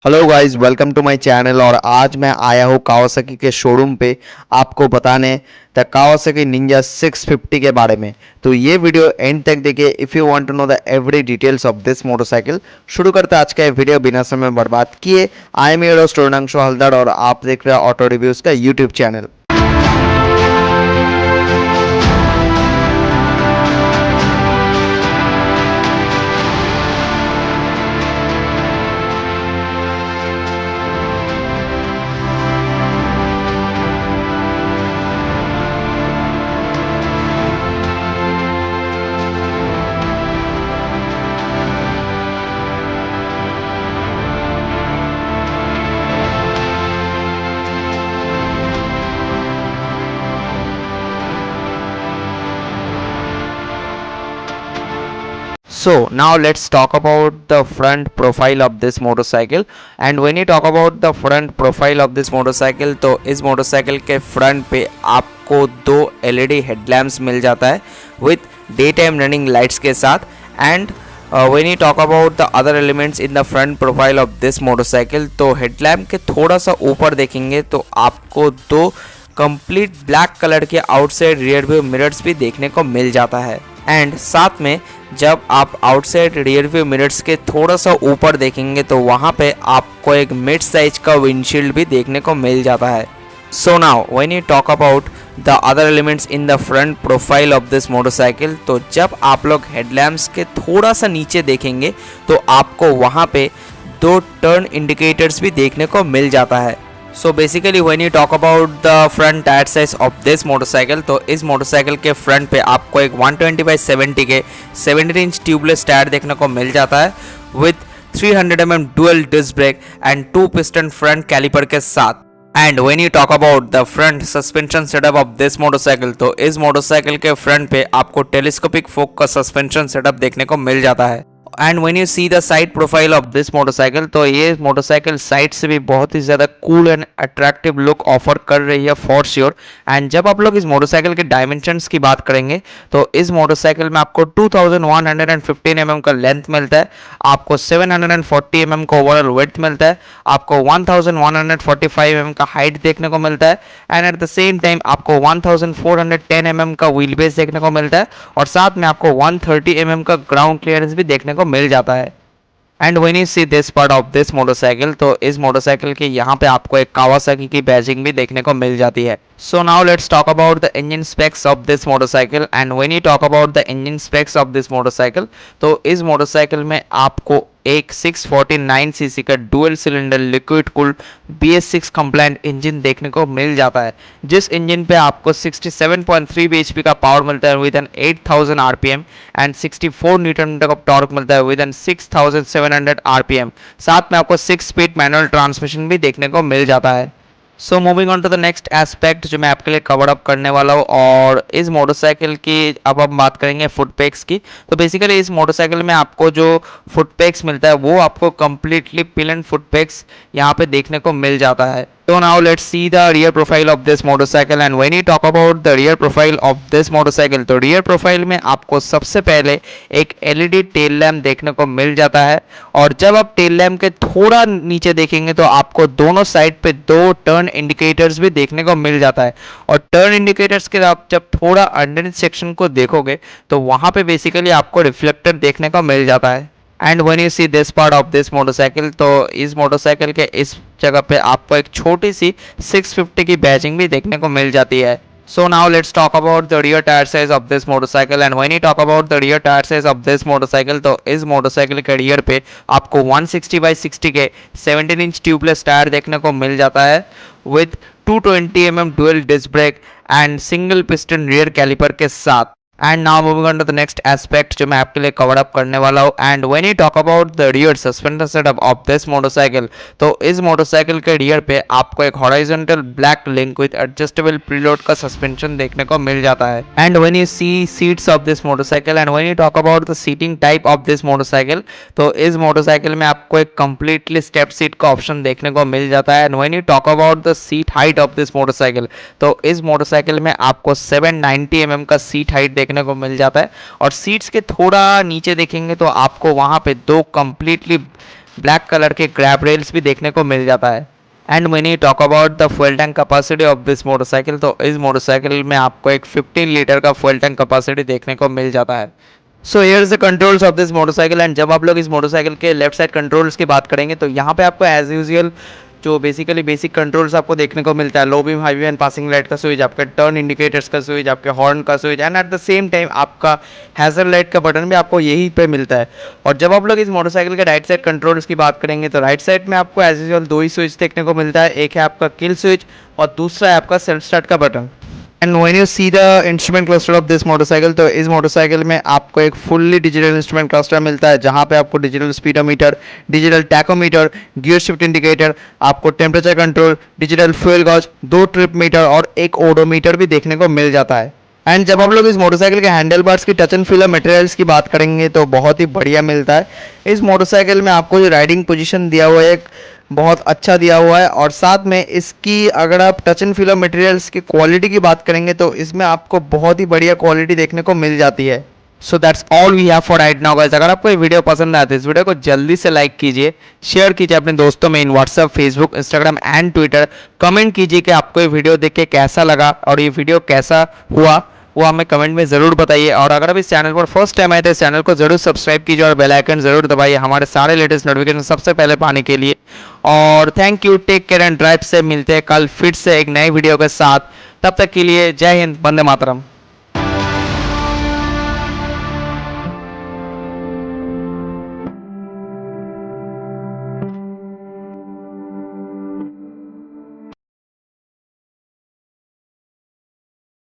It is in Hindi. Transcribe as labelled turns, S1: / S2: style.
S1: Hello guys, welcome to my channel. और आज मैं आया हूँ कावासाकी के शोरूम पे आपको बताने द कावासाकी निंजा 650 के बारे में। तो ये वीडियो एंड तक देखिए if you want to know the every details of this motorcycle. शुरू करते हैं आज का ये वीडियो बिना समय बर्बाद किए। I am your host Ronanshu Haldar और आप देख रहे हैं ऑटो रिव्यूज़ का YouTube channel. So now let's talk about the front profile of this motorcycle. And when you talk about the front profile of this motorcycle, तो इस मोटरसाइकिल के फ्रंट पे आपको दो LED हेडलैम्प्स मिल जाता है with day time running lights के साथ। And when you talk about the other elements in the front profile of this motorcycle, तो हेडलैम्प के थोड़ा सा ऊपर देखेंगे तो आपको दो कंप्लीट ब्लैक कलर के आउटसाइड रियर व्यू मिरर्स भी देखने को मिल जाता है। एंड साथ में जब आप आउटसाइड रियर व्यू मिरर्स के थोड़ा सा ऊपर देखेंगे तो वहाँ पे आपको एक मिड साइज का विंडशील्ड भी देखने को मिल जाता है। So now when you talk about the other elements in the front profile of this motorcycle, तो जब आप लोग हेडलैम्प्स के थोड़ा सा नीचे देखेंगे तो आपको वहाँ पे दो टर्न इंडिकेटर्स भी देखने को मिल जाता है। So basically when you talk about the front tyre size of this motorcycle, तो इस मोटरसाइकिल के फ्रंट पे आपको एक 120/70 के 17 इंच ट्यूबलेस टायर देखने को मिल जाता है with 300 mm dual disc brake and 2 piston front caliper के साथ। And when you talk about the front suspension setup of this motorcycle, तो इस मोटरसाइकिल के फ्रंट पे आपको टेलीस्कोपिक फोक का सस्पेंशन सेटअप देखने को मिल जाता है। And when you see the side profile of this motorcycle, तो ये मोटरसाइकिल साइड से भी बहुत ही ज़्यादा cool and attractive look offer कर रही है फॉर श्योर। एंड जब आप लोग इस मोटरसाइकिल के डायमेंशंस की बात करेंगे तो इस मोटरसाइकिल में आपको 2115 mm का लेंथ मिलता है, आपको 740 mm का ओवरऑल विड्थ मिलता है, आपको 1145 mm का हाइट देखने को मिलता है and at the same time आपको 1410 mm का व्हील बेस देखने को मिलता है और साथ में आपको 130 mm का ग्राउंड क्लियरेंस भी देखने को मिल जाता है। And when you see this part of this motorcycle, तो इस मोटरसाइकिल के यहाँ पे आपको एक कावासाकी की बैजिंग भी देखने को मिल जाती है। So now let's talk about the engine specs of this motorcycle. And when you talk about the engine specs of this motorcycle, तो इस मोटरसाइकिल में आपको एक 649 सीसी का dual cylinder liquid cooled BS6 compliant engine देखने को मिल जाता है, जिस इंजन पे आपको 67.3 bhp का पावर मिलता है with an 8000 RPM and 64 newton metre का टॉर्क मिलता है विद एन 6700 RPM। साथ में आपको 6 स्पीड मैनुअल ट्रांसमिशन भी देखने को मिल जाता है। So moving on to the next aspect जो मैं आपके लिए कवर अप करने वाला हूँ, और इस मोटरसाइकिल की अब हम बात करेंगे फुट पैक्स की। तो बेसिकली इस मोटरसाइकिल में आपको जो फुट पैक्स मिलता है वो आपको completely pill and foot PACS यहाँ पे देखने को मिल जाता है। So now let's see the rear profile of this motorcycle। and when you talk about the rear profile of this motorcycle, तो rear profile में आपको सबसे पहले एक LED टेल लैम्प देखने को मिल जाता है और जब आप टेल लैम्प के थोड़ा नीचे देखेंगे तो आपको दोनों साइड पे दो टर्न इंडिकेटर्स भी देखने को मिल जाता है। और टर्न इंडिकेटर्स के आप जब थोड़ा अंडर सेक्शन को देखोगे तो वहाँ पे बेसिकली आपको रिफ्लेक्टर देखने को मिल जाता है। And when you see this part of this motorcycle, तो इस मोटरसाइकिल के इस जगह पे आपको एक छोटी सी 650 की बैजिंग भी देखने को मिल जाती है। So now let's talk about the rear tyre size of this motorcycle. And when you talk about the rear tyre size of this motorcycle, तो इस मोटरसाइकिल के रियर पे आपको 160/60 के 17 इंच ट्यूबलेस टायर देखने को मिल जाता है with 220 mm dual disc brake and single piston rear caliper के साथ। And now moving on to the next aspect जो मैं आपके लिए कवर अप करने वाला हूँ। And when you talk about the rear suspension setup of this motorcycle, तो इस मोटरसाइकिल के रियर पे आपको एक horizontal black link with adjustable preload का सस्पेंशन देखने को मिल जाता है। And when you see seats of this motorcycle, and when you talk about the seating type of this motorcycle, तो इस मोटरसाइकिल में आपको एक कंप्लीटली स्टेप सीट का ऑप्शन देखने को मिल जाता है। And when you talk about the seat height of this motorcycle, तो इस मोटरसाइकिल में आपको 790 mm का सीट हाइट देखने को मिल जाता है और सीट्स के थोड़ा नीचे देखेंगे तो आपको वहां पे दो कंप्लीटली ब्लैक कलर के ग्रैब रेल्स भी देखने को मिल जाता है। And when you talk about the fuel tank capacity of this motorcycle, तो इस मोटरसाइकिल में आपको एक 15 लीटर का फ्यूल टैंक कैपेसिटी देखने को मिल जाता है। So here is the controls of this motorcycle. And जब आप लोग इस मोटरसाइकिल के लेफ्ट साइड कंट्रोल्स की बात करेंगे तो यहाँ पे आपको एज यूजुअल जो बेसिकली बेसिक कंट्रोल्स आपको देखने को मिलता है, low beam, high beam and passing light का स्विच, आपके टर्न इंडिकेटर्स का स्विच, आपके हॉर्न का switch, and at the same time आपका हैजर्ड लाइट का बटन भी आपको यहीं पे मिलता है। और जब आप लोग इस मोटरसाइकिल के राइट साइड कंट्रोल्स की बात करेंगे तो राइट साइड में आपको एज यूजुअल दो ही स्विच देखने को मिलता है, एक है आपका किल स्विच और दूसरा है आपका सेल्फ स्टार्ट का button. And when you see the instrument cluster of this motorcycle, तो इस मोटरसाइकिल में आपको एक फुल्ली डिजिटल इंस्ट्रूमेंट क्लस्टर मिलता है, जहां पे आपको digital speedometer, digital tachometer, gear shift indicator, आपको temperature control, digital fuel gauge, 2 trip meter और एक ओडोमीटर भी देखने को मिल जाता है। एंड जब हम लोग इस मोटरसाइकिल के हैंडल बार्स की टच एंड फील मटेरियल्स की बात करेंगे तो बहुत ही बढ़िया मिलता है। इस मोटरसाइकिल में आपको जो राइडिंग पोजीशन दिया हुआ है एक बहुत अच्छा दिया हुआ है, और साथ में इसकी अगर आप टच एंड फील मटेरियल्स की क्वालिटी की बात करेंगे तो इसमें आपको बहुत ही बढ़िया क्वालिटी देखने को मिल जाती है। So that's all we have for right now guys. अगर आपको ये वीडियो पसंद आए तो इस वीडियो को जल्दी से लाइक कीजिए, शेयर कीजिए अपने दोस्तों में in WhatsApp, Facebook, Instagram and Twitter. Comment कीजिए कि आपको ये वीडियो देख के कैसा लगा और ये वीडियो कैसा हुआ, वो हमें कमेंट में ज़रूर बताइए। और अगर आप इस चैनल पर फर्स्ट टाइम आए तो इस चैनल को जरूर सब्सक्राइब कीजिए और बेल आइकन जरूर दबाइए हमारे सारे लेटेस्ट नोटिफिकेशन सबसे पहले पाने के लिए। और thank you, take care and drive से मिलते हैं कल फिर से एक नई वीडियो के साथ। तब तक के लिए जय हिंद, वंदे मातरम।